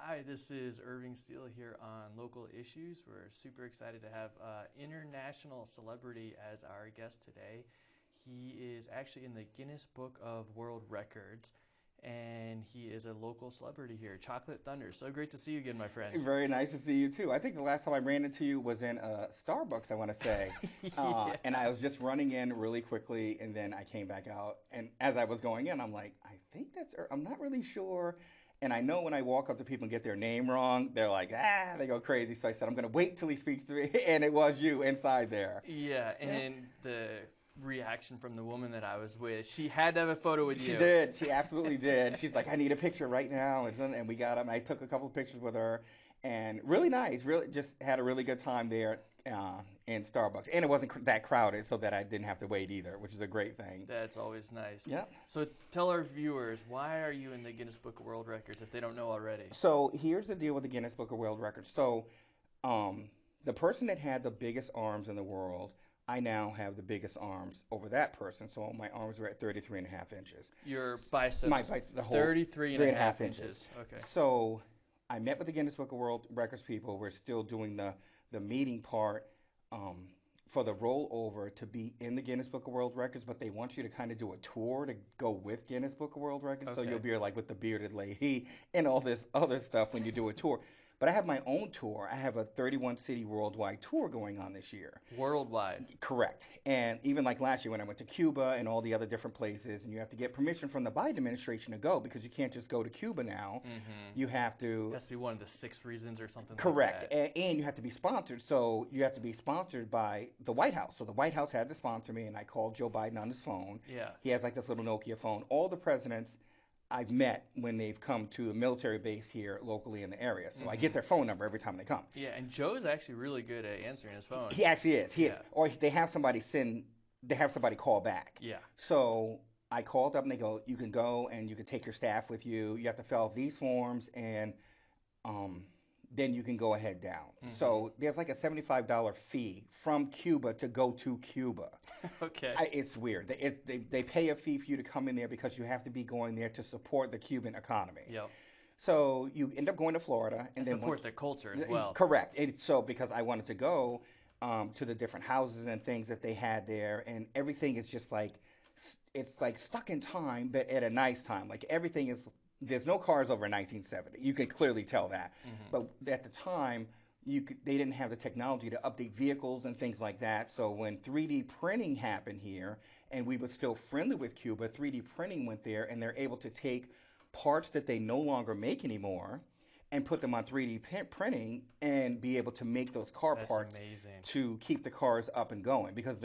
Hi, this is Irving Steel here on Local Issues. We're super excited to have international celebrity as our guest today. He is actually in the Guinness Book of World Records, and he is a local celebrity here, Chocolate Thunder. So great to see you again, my friend. Very nice to see you too. I think the last time I ran into you was in Starbucks, I want to say. Yeah. And I was just running in really quickly, and then I came back out. And as I was going in, I'm like, I think I'm not really sure. And I know when I walk up to people and get their name wrong, they're like, they go crazy. So I said, I'm going to wait till he speaks to me. And it was you inside there. Yeah, and the reaction from the woman that I was with, she had to have a photo with you. She did. She absolutely did. She's like, I need a picture right now. And we got them. I took a couple of pictures with her. And really nice. Really just had a really good time there in Starbucks. And it wasn't that crowded so that I didn't have to wait either, which is a great thing. That's always nice. Yeah. So tell our viewers, why are you in the Guinness Book of World Records if they don't know already? So here's the deal with the Guinness Book of World Records. So the person that had the biggest arms in the world, I now have the biggest arms over that person. So my arms were at 33 and a half inches. Your biceps, My biceps, the whole 33 and a half inches. Okay. So I met with the Guinness Book of World Records people. We're still doing the meeting part for the rollover to be in the Guinness Book of World Records, but they want you to kind of do a tour to go with Guinness Book of World Records. So Okay. you'll be like with the bearded lady and all this other stuff when you do a tour. But I have my own tour. I have a 31-city worldwide tour going on this year. Worldwide. Correct. And even like last year when I went to Cuba and all the other different places, and you have to get permission from the Biden administration to go because you can't just go to Cuba now. You have to. It has to be one of the 6 reasons or something Correct. like that. And you have to be sponsored. So you have to be sponsored by the White House. So the White House had to sponsor me, and I called Joe Biden on his phone. Yeah. He has like this little Nokia phone. All the presidents I've met when they've come to a military base here locally in the area. So I get their phone number every time they come. Yeah, and Joe's actually really good at answering his phone. He actually is. He is. Yeah. Or they have somebody call back. Yeah. So I called up and they go, you can go and you can take your staff with you. You have to fill out these forms and then you can go ahead down. So there's like a $75 fee from Cuba to go to Cuba. Okay. It's weird. They pay a fee for you to come in there because you have to be going there to support the Cuban economy. Yep. So you end up going to Florida and then Support their culture as well. Correct. So because I wanted to go to the different houses and things that they had there, and everything is just like it's like stuck in time, but at a nice time. Like everything is. There's no cars over 1970. You can clearly tell that. But at the time, they didn't have the technology to update vehicles and things like that. So when 3D printing happened here, and we were still friendly with Cuba, 3D printing went there, and they're able to take parts that they no longer make anymore and put them on 3D printing and be able to make those car That's parts amazing. to keep the cars up and going. Because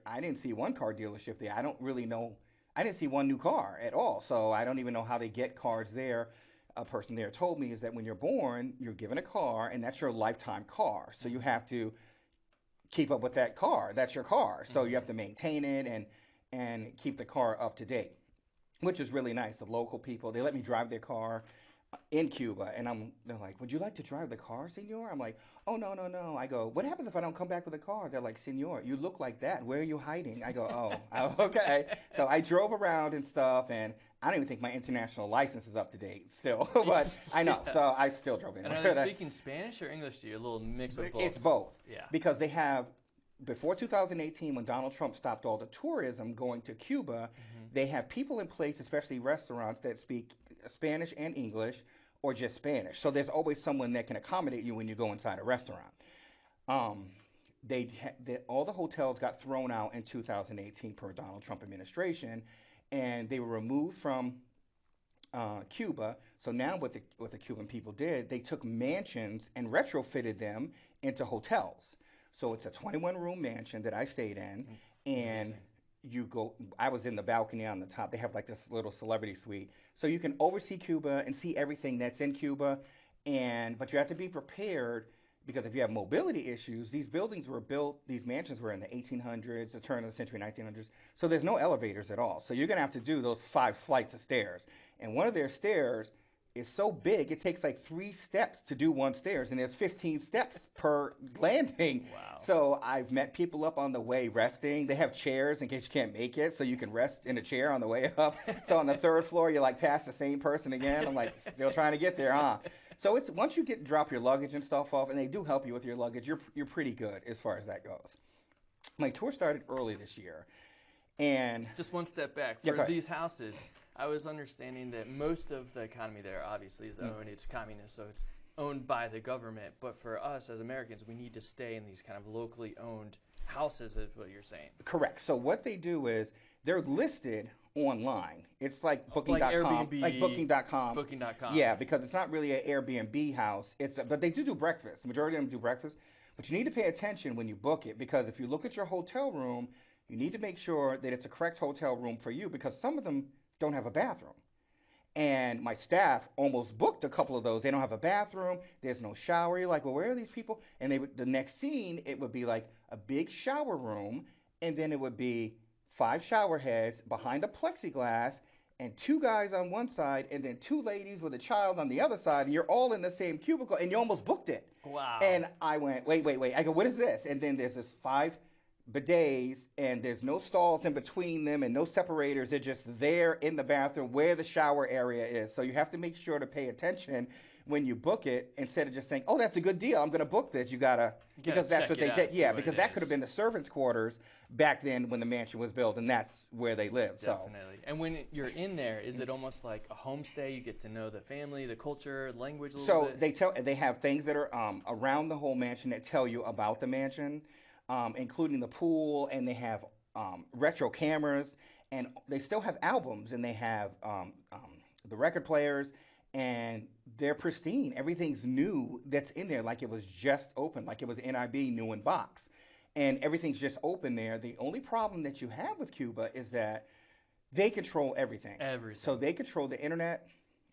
I didn't see one car dealership there. I don't really know. I didn't see one new car at all, so I don't even know how they get cars there. A person there told me is that when you're born, you're given a car, and that's your lifetime car. So you have to keep up with that car. That's your car. So you have to maintain it and keep the car up to date, which is really nice. The local people, they let me drive their car in Cuba, and they're like, would you like to drive the car, senor? I'm like, oh, no. I go, what happens if I don't come back with a car? They're like, senor, you look like that. Where are you hiding? I go, oh, okay. So I drove around and stuff, and I don't even think my international license is up to date still, but I know. So I still drove in. And are they speaking Spanish or English to you? A little mix of both? It's both. Yeah. Because they have, before 2018, when Donald Trump stopped all the tourism going to Cuba, they have people in place, especially restaurants, that speak Spanish and English or just Spanish. So there's always someone that can accommodate you when you go inside a restaurant. All the hotels got thrown out in 2018 per Donald Trump administration, and they were removed from Cuba. So now what the Cuban people did, they took mansions and retrofitted them into hotels. So it's a 21-room mansion that I stayed in, and I was in the balcony on the top. They have like this little celebrity suite. So you can oversee Cuba and see everything that's in Cuba, but you have to be prepared because if you have mobility issues, these mansions were in the 1800s, the turn of the century, 1900s. So there's no elevators at all. So you're going to have to do those 5 flights of stairs. And one of their stairs is so big, it takes like 3 steps to do one stairs, and there's 15 steps per landing. Wow. So I've met people up on the way resting. They have chairs in case you can't make it, so you can rest in a chair on the way up. So on the 3rd floor, you're like past the same person again. I'm like, still trying to get there, huh? So it's once you drop your luggage and stuff off, and they do help you with your luggage, you're pretty good as far as that goes. My tour started early this year, and just one step back Yeah, for go ahead. these houses. I was understanding that most of the economy there obviously is owned. It's communist, so it's owned by the government. But for us as Americans, we need to stay in these kind of locally owned houses, is what you're saying. Correct. So what they do is they're listed online. It's like Booking.com, Airbnb, like Booking.com. Booking.com. Yeah, because it's not really an Airbnb house. But they do breakfast. The majority of them do breakfast. But you need to pay attention when you book it, because if you look at your hotel room, you need to make sure that it's a correct hotel room for you, because some of them don't have a bathroom. And my staff almost booked a couple of those. They don't have a bathroom. There's no shower. You're like, well, where are these people? And the next scene, it would be like a big shower room, and then it would be 5 shower heads behind a plexiglass, and 2 guys on one side, and then 2 ladies with a child on the other side, and you're all in the same cubicle, and you almost booked it. Wow. And I went, wait. I go, what is this? And then there's this 5 bidets, and there's no stalls in between them and no separators. They're just there in the bathroom where the shower area is. So you have to make sure to pay attention when you book it, instead of just saying, oh, that's a good deal, I'm going to book this. You gotta because that's what they did. Yeah, because that could have been the servants' quarters back then when the mansion was built, and that's where they lived. Definitely. And when you're in there, is it almost like a homestay? You get to know the family, the culture, language a little bit? So they have things that are around the whole mansion that tell you about the mansion, including the pool, and they have retro cameras, and they still have albums, and they have the record players, and they're pristine. Everything's new that's in there, like it was just open, like it was NIB new in box. And everything's just open there. The only problem that you have with Cuba is that they control everything. So they control the internet.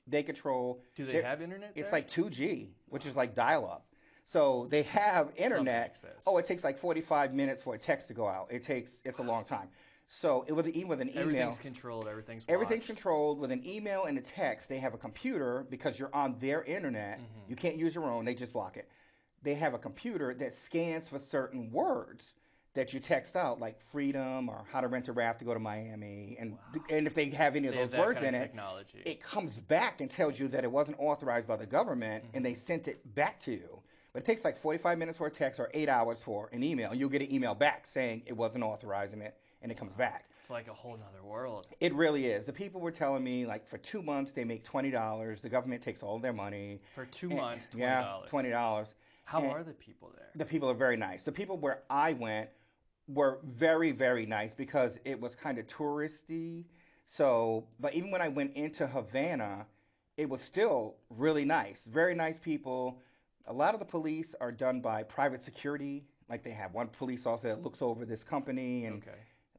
They control... Do they have internet there? It's like 2G, which is like dial-up. So they have internet. Oh, it takes like 45 minutes for a text to go out. It's a long time. So with an email... Everything's controlled. Everything's watched. Everything's controlled. With an email and a text, they have a computer, because you're on their internet. Mm-hmm. You can't use your own. They just block it. They have a computer that scans for certain words that you text out, like freedom or how to rent a raft to go to Miami. And and if they have any of those words in it, it comes back and tells you that it wasn't authorized by the government, and they sent it back to you. But it takes like 45 minutes for a text or 8 hours for an email. You'll get an email back saying it wasn't authorizing it, and it comes back. It's like a whole nother world. It really is. The people were telling me, like, for 2 months, they make $20. The government takes all their money. For 2 months, $20. Yeah, $20. How are the people there? The people are very nice. The people where I went were very, very nice, because it was kind of touristy. So, but even when I went into Havana, it was still really nice. Very nice people. A lot of the police are done by private security. Like, they have one police officer that looks over this company, and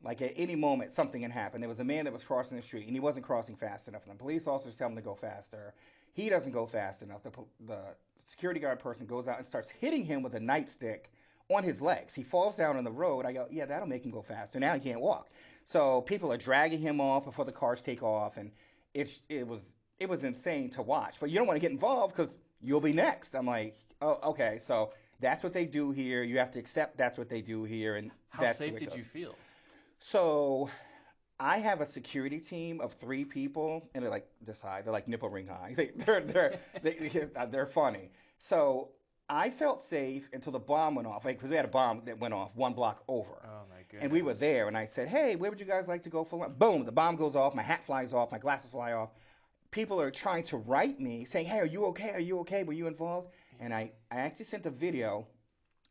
like at any moment something can happen. There was a man that was crossing the street, and he wasn't crossing fast enough, and the police officers tell him to go faster. He doesn't go fast enough. The security guard person goes out and starts hitting him with a nightstick on his legs. He falls down on the road. I go, yeah, that'll make him go faster. Now he can't walk. So people are dragging him off before the cars take off, and it was insane to watch. But you don't want to get involved, because you'll be next. I'm like, oh, okay. So that's what they do here. You have to accept that's what they do here. And how safe did you feel? So I have a security team of 3 people, and they're like this high. They're like nipple ring high. They're funny. So I felt safe until the bomb went off, because we had a bomb that went off 1 block over. Oh, my goodness. And we were there, and I said, hey, where would you guys like to go for lunch? Boom, the bomb goes off, my hat flies off, my glasses fly off. People are trying to write me, saying, hey, are you okay? Are you okay? Were you involved? And I actually sent a video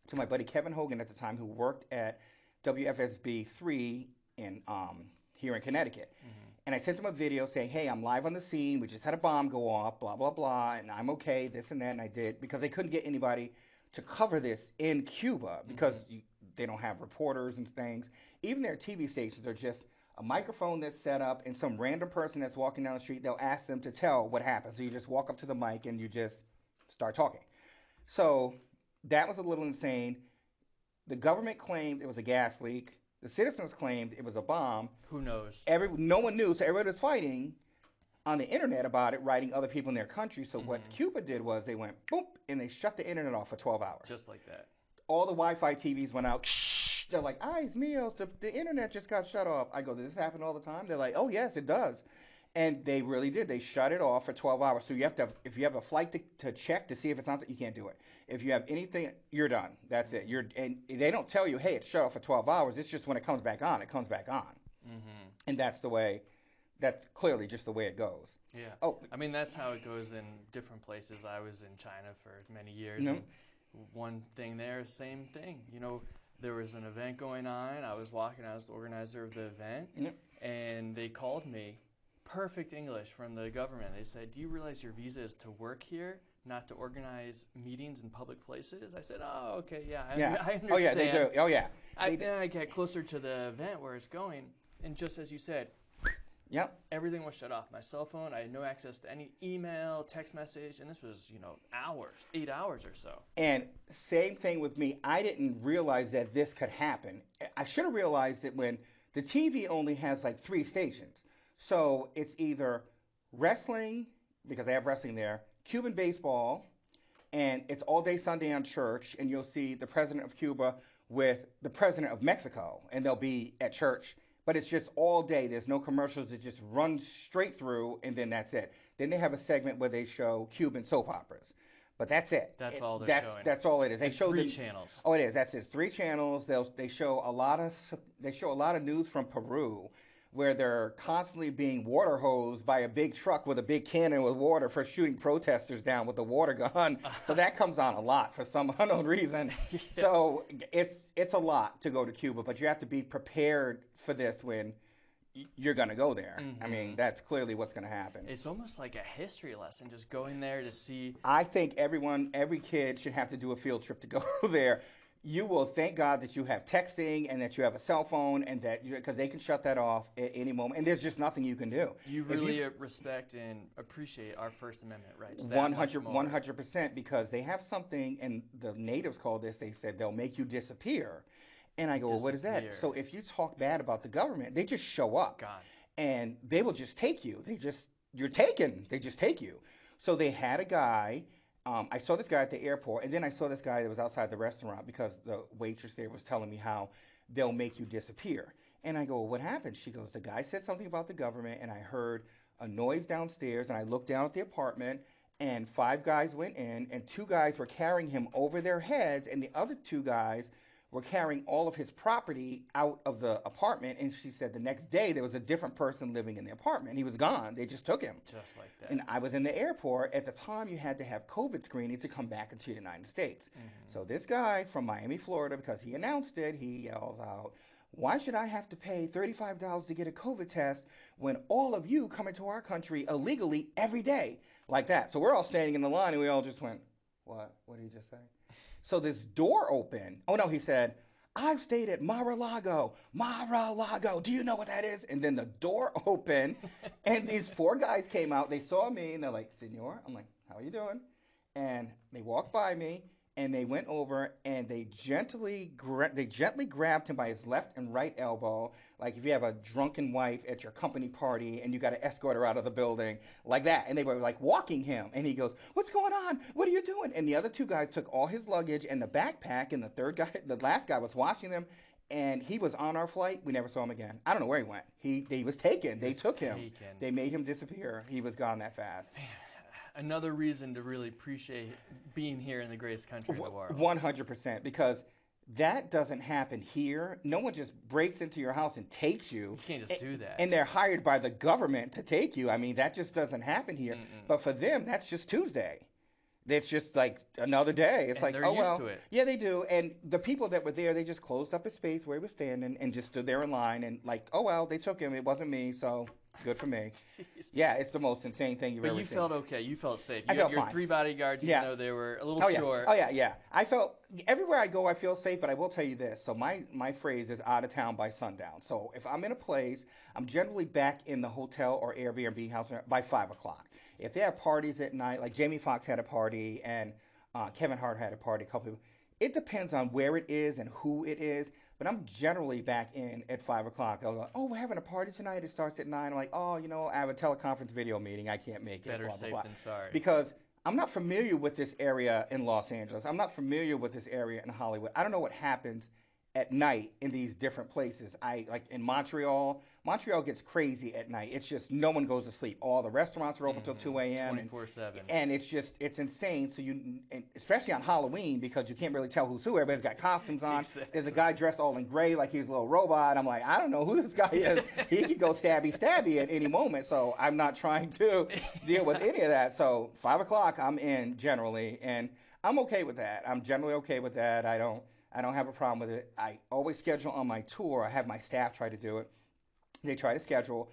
to my buddy Kevin Hogan at the time, who worked at WFSB 3 here in Connecticut. Mm-hmm. And I sent him a video saying, hey, I'm live on the scene. We just had a bomb go off, blah, blah, blah, and I'm okay, this and that. And I did, because they couldn't get anybody to cover this in Cuba, because they don't have reporters and things. Even their TV stations are just a microphone that's set up, and some random person that's walking down the street, they'll ask them to tell what happened. So you just walk up to the mic and you just start talking. So that was a little insane. The government claimed it was a gas leak. The citizens claimed it was a bomb. Who knows? No one knew, so everybody was fighting on the internet about it, writing other people in their country. So what Cuba did was they went, boop, and they shut the internet off for 12 hours. Just like that. All the Wi-Fi TVs went out. They're like, eyes, meals, the internet just got shut off. I go, does this happen all the time? They're like, oh, yes, it does. And they really did. They shut it off for 12 hours. So you have to, if you have a flight to check to see if it's on, you can't do it. If you have anything, you're done. That's it. And they don't tell you, hey, it's shut off for 12 hours. It's just when it comes back on, it comes back on. Mm-hmm. And that's clearly just the way it goes. Yeah. Oh, I mean, that's how it goes in different places. I was in China for many years. Mm-hmm. And one thing there, same thing. You know, there was an event going on. I was walking. I was the organizer of the event. Mm-hmm. And they called me. Perfect English from the government. They said, do you realize your visa is to work here, not to organize meetings in public places? I said, oh, okay, yeah, I understand. Oh, yeah, they do. Oh, yeah. Then I get closer to the event where it's going, and just as you said, yep, everything was shut off. My cell phone, I had no access to any email, text message, and this was, hours, 8 hours or so. And same thing with me. I didn't realize that this could happen. I should have realized it when the TV only has like 3 stations. So it's either wrestling, because they have wrestling there, Cuban baseball, and it's all day Sunday on church, and you'll see the president of Cuba with the president of Mexico, and they'll be at church. But it's just all day. There's no commercials. It just runs straight through, and then that's it. Then they have a segment where they show Cuban soap operas. But that's it. That's all they're showing. That's all it is. They show 3 channels. Oh, it is. That's it. 3 channels. They show a lot of news from Peru, where they're constantly being water hosed by a big truck with a big cannon with water for shooting protesters down with the water gun. So that comes on a lot for some unknown reason. Yeah. So it's a lot to go to Cuba, but you have to be prepared for this when you're going to go there. Mm-hmm. I mean, that's clearly what's going to happen. It's almost like a history lesson, just going there to see. I think every kid should have to do a field trip to go there. You will thank God that you have texting and that you have a cell phone, and that because they can shut that off at any moment, and there's just nothing you can do. You really respect and appreciate our First Amendment rights. 100%, because they have something, and the natives call this. They said they'll make you disappear, and I go, well, what is that? So if you talk bad about the government, they just show up, and they will just take you. You're taken. They just take you. So they had a guy. I saw this guy at the airport, and then I saw this guy that was outside the restaurant because the waitress there was telling me how they'll make you disappear. And I go, well, what happened? She goes, the guy said something about the government, and I heard a noise downstairs, and I looked down at the apartment, and 5 guys went in, and 2 guys were carrying him over their heads, and the other 2 guys were carrying all of his property out of the apartment. And she said the next day there was a different person living in the apartment. He was gone. They just took him. Just like that. And I was in the airport. At the time, you had to have COVID screening to come back into the United States. Mm-hmm. So this guy from Miami, Florida, because he announced it, he yells out, why should I have to pay $35 to get a COVID test when all of you come into our country illegally every day? Like that. So we're all standing in the line, and we all just went, what? What did he just say? So this door opened. Oh, no, he said, I've stayed at Mar-a-Lago. Mar-a-Lago. Do you know what that is? And then the door opened, and these 4 guys came out. They saw me, and they're like, Senor? I'm like, how are you doing? And they walked by me, and they went over, and they gently grabbed him by his left and right elbow, like if you have a drunken wife at your company party and you got to escort her out of the building, like that. And they were like walking him, and he goes, what's going on? What are you doing? And the other 2 guys took all his luggage and the backpack, and the last guy was watching them, and he was on our flight. We never saw him again. I don't know where he went. He was taken. They took him. They made him disappear. He was gone that fast. Man. Another reason to really appreciate being here in the greatest country in the world. 100%, because that doesn't happen here. No one just breaks into your house and takes you. You can't just do that. And they're hired by the government to take you. I mean, that just doesn't happen here. Mm-mm. But for them, that's just Tuesday. It's just like another day. It's like, they're used to it. Yeah, they do. And the people that were there, they just closed up a space where he was standing and just stood there in line and like, oh, well, they took him. It wasn't me, so good for me. Yeah, it's the most insane thing you've ever seen. But you felt okay. You felt safe. I felt fine. Your 3 bodyguards, even though they were a little short. Oh, yeah. I felt, everywhere I go, I feel safe, but I will tell you this. So my phrase is out of town by sundown. So if I'm in a place, I'm generally back in the hotel or Airbnb house by 5 o'clock. If they have parties at night, like Jamie Foxx had a party and Kevin Hart had a party, a couple people, it depends on where it is and who it is. But I'm generally back in at 5 o'clock. They'll go, oh, we're having a party tonight. It starts at 9. I'm like, oh, I have a teleconference video meeting. I can't make it. Better safe than sorry. Because I'm not familiar with this area in Los Angeles. I'm not familiar with this area in Hollywood. I don't know what happens at night in these different places. I like in Montreal. Montreal gets crazy at night. It's just no one goes to sleep. All the restaurants are open till 2 a.m. 24/7. And it's insane. So and especially on Halloween, because you can't really tell who's who. Everybody's got costumes on. Exactly. There's a guy dressed all in gray like he's a little robot. I'm like, I don't know who this guy is. He could go stabby at any moment. So I'm not trying to deal with any of that. So 5 o'clock, I'm in generally, and I'm okay with that. I'm generally okay with that. I don't have a problem with it. I always schedule on my tour. I have my staff try to do it. They try to schedule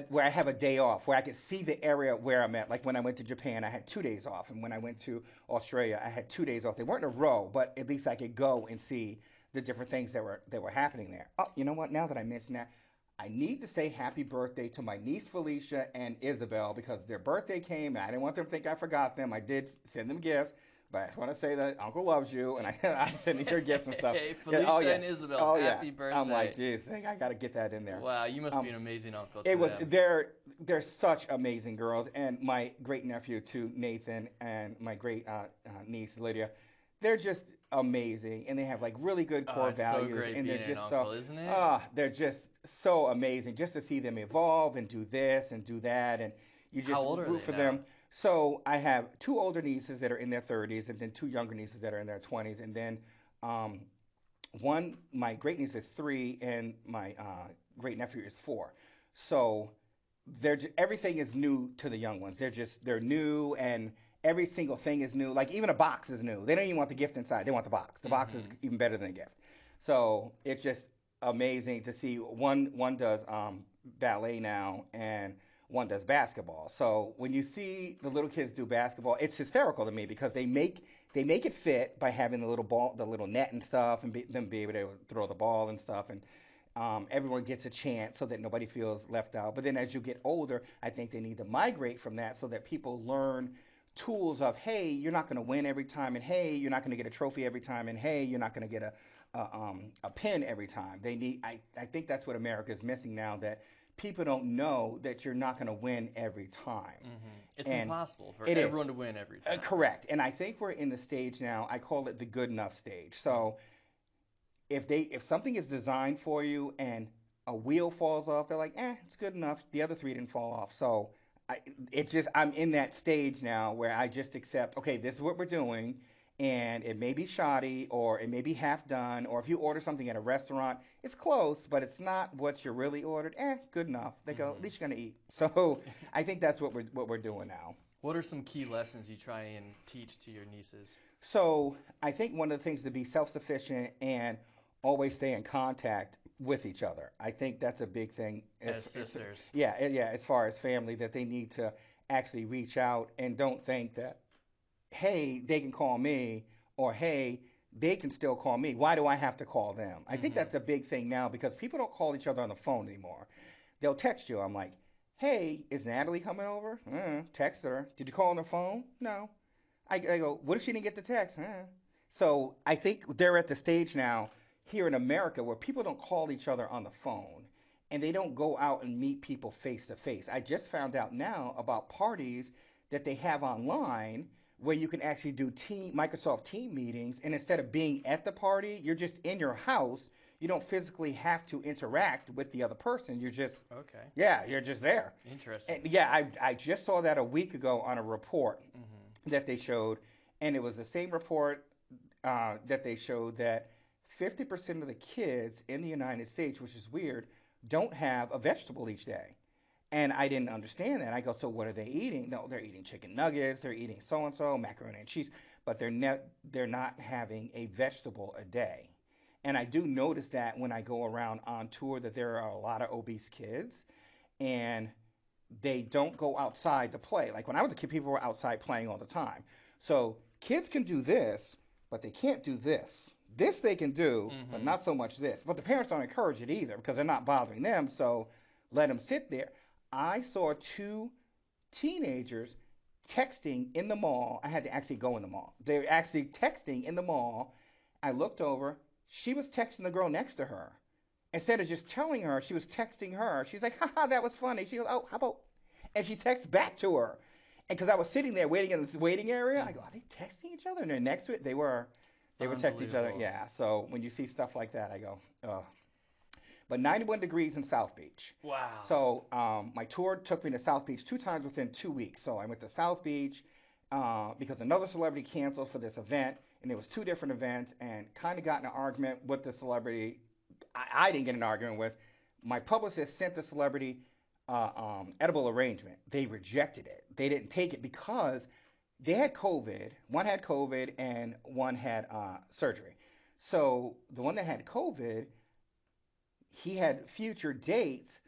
where I have a day off, where I can see the area where I'm at. Like when I went to Japan, I had 2 days off. And when I went to Australia, I had 2 days off. They weren't in a row, but at least I could go and see the different things that were happening there. Oh, you know what? Now that I mentioned that, I need to say happy birthday to my niece Felicia and Isabel, because their birthday came, and I didn't want them to think I forgot them. I did send them gifts. But I just want to say that Uncle loves you, and I send her gifts and stuff. Hey, Felicia and Isabel, happy birthday. I'm like, geez, I got to get that in there. Wow, you must be an amazing uncle to them. They're such amazing girls. And my great nephew, too, Nathan, and my great niece, Lydia, they're just amazing. And they have like really good core values. So great and being they're just an uncle, isn't it? They're just so amazing. Just to see them evolve and do this and do that. And you just root for them. So I have 2 older nieces that are in their 30s, and then 2 younger nieces that are in their 20s, and then my great niece is 3, and my great nephew is 4. So everything is new to the young ones. They're new, and every single thing is new. Like even a box is new. They don't even want the gift inside. They want the box. The box is even better than a gift. So it's just amazing to see. One does ballet now, and one does basketball. So when you see the little kids do basketball, it's hysterical to me, because they make it fit by having the little ball, the little net and stuff, and them be able to throw the ball and stuff, and everyone gets a chance so that nobody feels left out. But then as you get older, I think they need to migrate from that so that people learn tools of, hey, you're not going to win every time, and hey, you're not going to get a trophy every time, and hey, you're not going to get a pin every time. I think that's what America is missing now, that people don't know that you're not going to win every time. It's impossible for everyone to win every time. Correct. And I think we're in the stage now, I call it the good enough stage. So if something is designed for you and a wheel falls off, they're like, it's good enough. The other 3 didn't fall off. So I'm in that stage now where I just accept, okay, this is what we're doing. And it may be shoddy, or it may be half done, or if you order something at a restaurant, it's close, but it's not what you really ordered. Good enough. They go, at least you're going to eat. So I think that's what we're doing now. What are some key lessons you try and teach to your nieces? So I think one of the things is to be self-sufficient and always stay in contact with each other. I think that's a big thing. As sisters. Yeah, as far as family, that they need to actually reach out and don't think that, hey, they can call me, or hey, they can still call me. Why do I have to call them? I think that's a big thing now, because people don't call each other on the phone anymore. They'll text you. I'm like, hey, is Natalie coming over? Text her. Did you call on the phone? No. I go, what if she didn't get the text? So I think they're at the stage now here in America where people don't call each other on the phone, and they don't go out and meet people face to face. I just found out now about parties that they have online where you can actually do Microsoft Team meetings, and instead of being at the party, you're just in your house. You don't physically have to interact with the other person. You're just you're just there. Interesting. And I just saw that a week ago on a report that they showed, and it was the same report that they showed that 50% of the kids in the United States, which is weird, don't have a vegetable each day. And I didn't understand that. I go, so what are they eating? No, they're eating chicken nuggets, they're eating so-and-so, macaroni and cheese, but they're not having a vegetable a day. And I do notice that when I go around on tour, that there are a lot of obese kids, and they don't go outside to play. Like when I was a kid, people were outside playing all the time. So kids can do this, but they can't do this. This they can do, but not so much this. But the parents don't encourage it either, because they're not bothering them, so let them sit there. I saw 2 teenagers texting in the mall. I had to actually go in the mall. They were actually texting in the mall. I looked over. She was texting the girl next to her. Instead of just telling her, she was texting her. She's like, haha, that was funny. She goes, oh, how about? And she texts back to her. And because I was sitting there waiting in this waiting area, I go, are they texting each other? And they're next to it. They were They would text each other. Unbelievable. Yeah. So when you see stuff like that, I go, oh. But 91 degrees in South Beach. Wow. So my tour took me to South Beach 2 times within 2 weeks. So I went to South Beach because another celebrity canceled for this event, and it was 2 different events, and kind of got in an argument with the celebrity. I didn't get in an argument with. My publicist sent the celebrity edible arrangement. They rejected it. They didn't take it because they had COVID. One had COVID and one had surgery. So the one that had COVID, he had future dates,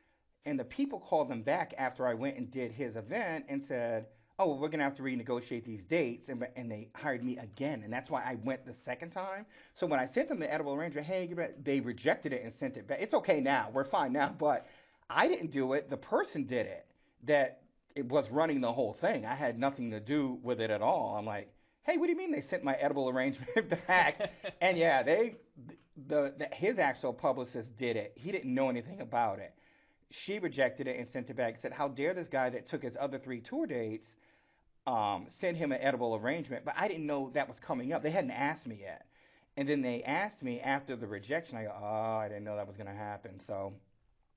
and the people called them back after I went and did his event and said, oh, well, we're going to have to renegotiate these dates, and they hired me again, and that's why I went the second time. So when I sent them the edible arrangement, hey, they rejected it and sent it back. It's okay now. We're fine now, but I didn't do it. The person did it that it was running the whole thing. I had nothing to do with it at all. I'm like, hey, what do you mean they sent my edible arrangement back? And yeah, his actual publicist did it. He didn't know anything about it. She rejected it and sent it back and said, how dare this guy that took his other 3 tour dates send him an edible arrangement? But I didn't know that was coming up. They hadn't asked me yet. And then they asked me after the rejection. I go, oh, I didn't know that was going to happen. So,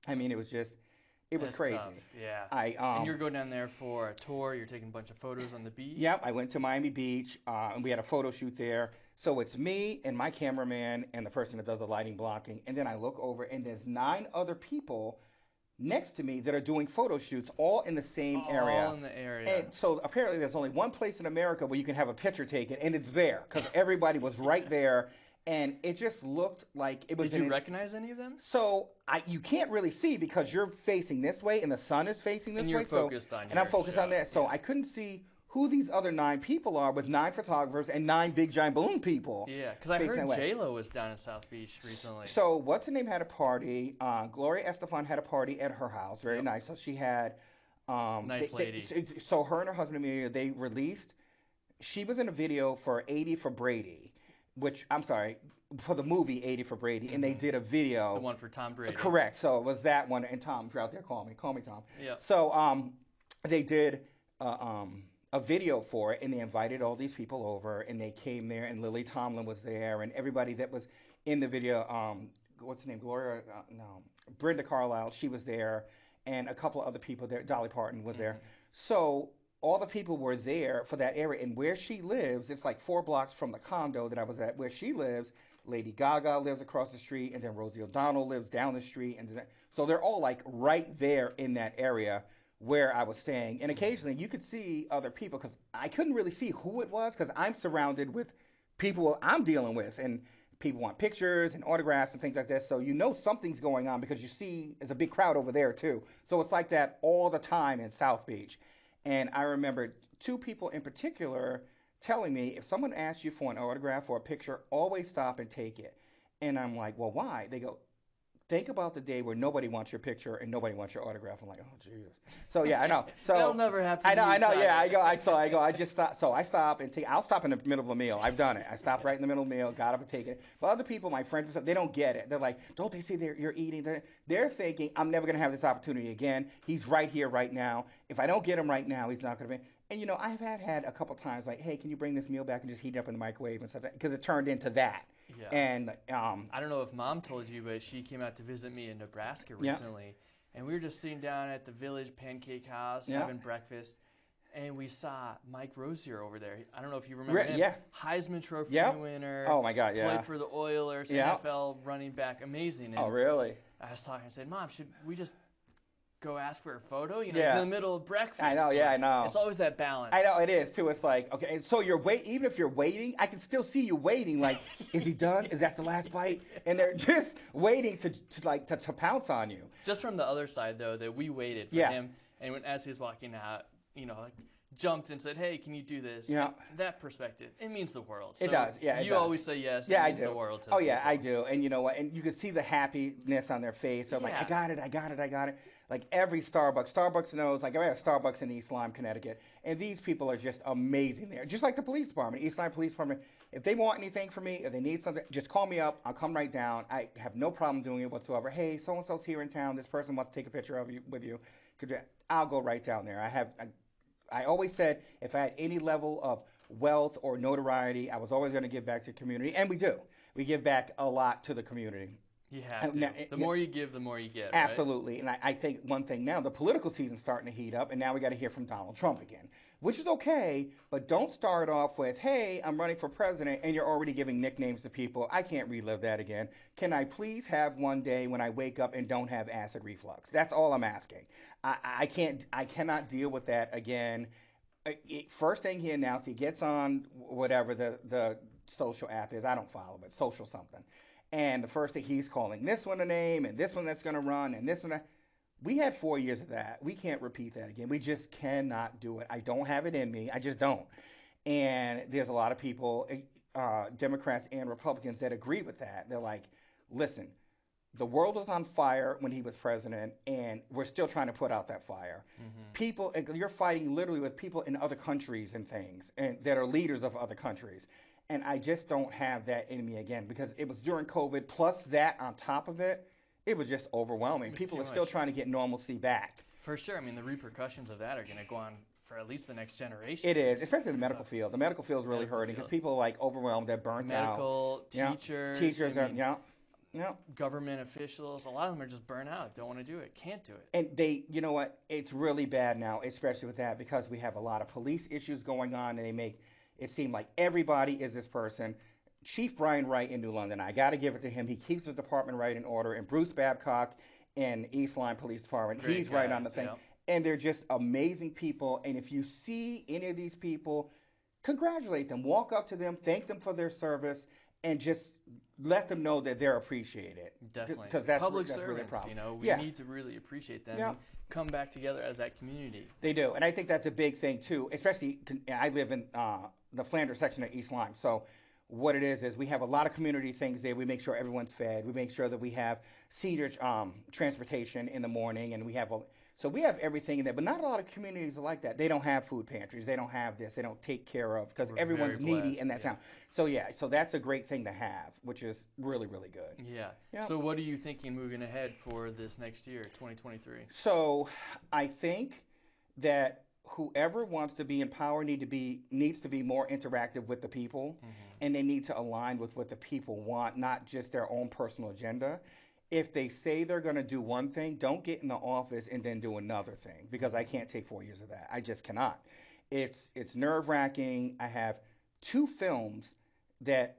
I mean, it was just, it was crazy. Tough. Yeah. And you're going down there for a tour. You're taking a bunch of photos on the beach. Yep. I went to Miami Beach, and we had a photo shoot there. So it's me and my cameraman and the person that does the lighting blocking. And then I look over, and there's 9 other people next to me that are doing photo shoots all in the same area. All in the area. And so apparently there's only one place in America where you can have a picture taken, and it's there because everybody was right there. And it just looked like it was. Did you recognize any of them? So you can't really see because you're facing this way and the sun is facing this way. And you're focused on and I'm focused on that. So I couldn't see who these other 9 people are with 9 photographers and 9 big giant balloon people. Yeah, because I heard J-Lo was down in South Beach recently. So what's her name had a party. Gloria Estefan had a party at her house. Very nice. So she had. Nice lady. So her and her husband Amelia, they released. She was in a video for 80 for Brady. Which, I'm sorry, for the movie 80 for Brady, and they did a video. The one for Tom Brady. Correct. So it was that one, and Tom, if you're out there, call me Tom. Yeah. So they did a video for it, and they invited all these people over, and they came there, and Lily Tomlin was there, and everybody that was in the video, what's her name, Brenda Carlisle, she was there, and a couple of other people there, Dolly Parton was there. So all the people were there for that area, and where she lives, it's like 4 blocks from the condo that I was at. Where she lives, Lady Gaga lives across the street, and then Rosie O'Donnell lives down the street, and so they're all like right there in that area where I was staying. And occasionally you could see other people because I couldn't really see who it was because I'm surrounded with people I'm dealing with, and people want pictures and autographs and things like that. So you know something's going on because you see there's a big crowd over there too. So it's like that all the time in South Beach. And I remember 2 people in particular telling me, if someone asks you for an autograph or a picture, always stop and take it. And I'm like, well, why? They go, think about the day where nobody wants your picture and nobody wants your autograph. I'm like, oh, Jesus. So, yeah, I know. So that'll never happen. I know. Yeah, I just stop. So I stop and I'll stop in the middle of a meal. I've done it. I stopped right in the middle of the meal, got up and take it. But other people, my friends and stuff, they don't get it. They're like, don't they see you're eating? They're thinking, I'm never going to have this opportunity again. He's right here, right now. If I don't get him right now, he's not going to be. And, you know, I've had a couple times like, hey, can you bring this meal back and just heat it up in the microwave and stuff, because it turned into that. Yeah. And I don't know if Mom told you, but she came out to visit me in Nebraska recently, and we were just sitting down at the Village Pancake House having breakfast, and we saw Mike Rozier over there. I don't know if you remember him. Yeah. Heisman Trophy winner. Oh my God, yeah. Played for the Oilers, NFL running back, amazing. And oh really? I was talking and said, Mom, should we just go ask for a photo? You know, it's in the middle of breakfast. I know, I know. It's always that balance. I know, it is, too. It's like, okay, so even if you're waiting, I can still see you waiting, like, is he done? Is that the last bite? And they're just waiting to pounce on you. Just from the other side, though, that we waited for him, and as he was walking out, you know, like, jumped and said, hey, can you do this? Yeah. That perspective, it means the world. So it does, yeah. You always say yes, it means the world to people. Yeah, I do. And you know what? And you can see the happiness on their face. So I'm like, I got it. Like every Starbucks knows, like I have Starbucks in East Lyme, Connecticut, and these people are just amazing there. Just like the police department, East Lyme Police Department. If they want anything from me, if they need something, just call me up. I'll come right down. I have no problem doing it whatsoever. Hey, so-and-so's here in town. This person wants to take a picture of you with you. I'll go right down there. I always said if I had any level of wealth or notoriety. I was always going to give back to the community, and we do. We give back a lot to the community. You have to. The more you give, the more you get. Absolutely. Right? And I think one thing now, the political season's starting to heat up, and now we got to hear from Donald Trump again, which is okay, but don't start off with, hey, I'm running for president, and you're already giving nicknames to people. I can't relive that again. Can I please have one day when I wake up and don't have acid reflux? That's all I'm asking. I cannot deal with that again. First thing he announced, he gets on whatever the social app is. I don't follow, but social something. And the first thing he's calling this one a name and this one that's going to run and this one. We had 4 years of that. We can't repeat that again. We just cannot do it. I don't have it in me. I just don't. And there's a lot of people, Democrats and Republicans, that agree with that. They're like, listen, the world was on fire when he was president, and we're still trying to put out that fire. Mm-hmm. People, you're fighting literally with people in other countries and things, and that are leaders of other countries. And I just don't have that in me again, because it was during COVID, plus that on top of it, it was just overwhelming. People are still trying to get normalcy back. For sure. I mean, the repercussions of that are going to go on for at least the next generation. It is, especially in the medical field. The medical field is really hurting because people are like overwhelmed, they're burnt out. Teachers. Teachers are, government officials, a lot of them are just burnt out, don't want to do it, can't do it. And they, you know what, it's really bad now, especially with that, because we have a lot of police issues going on, and they make it seem like everybody is this person. Chief Brian Wright in New London, I got to give it to him. He keeps his department right in order. And Bruce Babcock in East Lyme Police Department, he's right on the thing. And they're just amazing people. And if you see any of these people, congratulate them. Walk up to them, thank them for their service, and just let them know that they're appreciated. Definitely. Because that's public servants, really a problem. We need to really appreciate them and come back together as that community. They do. And I think that's a big thing, too. Especially, I live in the Flanders section of East Lyme. So what it is we have a lot of community things there. We make sure everyone's fed. We make sure that we have senior transportation in the morning, and we have so we have everything in there. But not a lot of communities are like that. They don't have food pantries. They don't have this. They don't take care of, because everyone's needy in that town. So so that's a great thing to have, which is really, really good. Yeah. So what are you thinking moving ahead for this next year, 2023? So I think that whoever wants to be in power needs to be more interactive with the people, and they need to align with what the people want, not just their own personal agenda. If they say they're going to do one thing, don't get in the office and then do another thing, because I can't take 4 years of that. I just cannot. It's nerve-wracking. I have 2 films that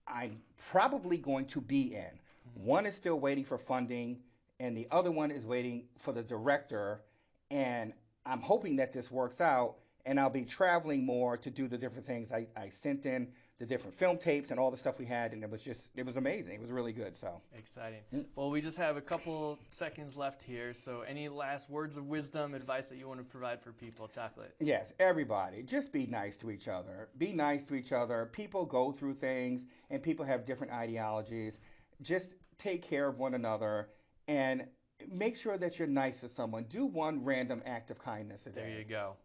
I'm probably going to be in. One is still waiting for funding, and the other one is waiting for the director, and I'm hoping that this works out, and I'll be traveling more to do the different things. I sent in the different film tapes and all the stuff we had, and it was amazing. It was really good. So exciting. Well, we just have a couple seconds left here. So any last words of wisdom, advice that you want to provide for people? Chocolate. Yes, everybody, just be nice to each other. Be nice to each other. People go through things, and people have different ideologies. Just take care of one another, and make sure that you're nice to someone. Do one random act of kindness a day. There you go.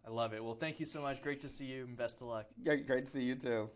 I love it. Well, thank you so much. Great to see you, and best of luck. Yeah, great to see you too.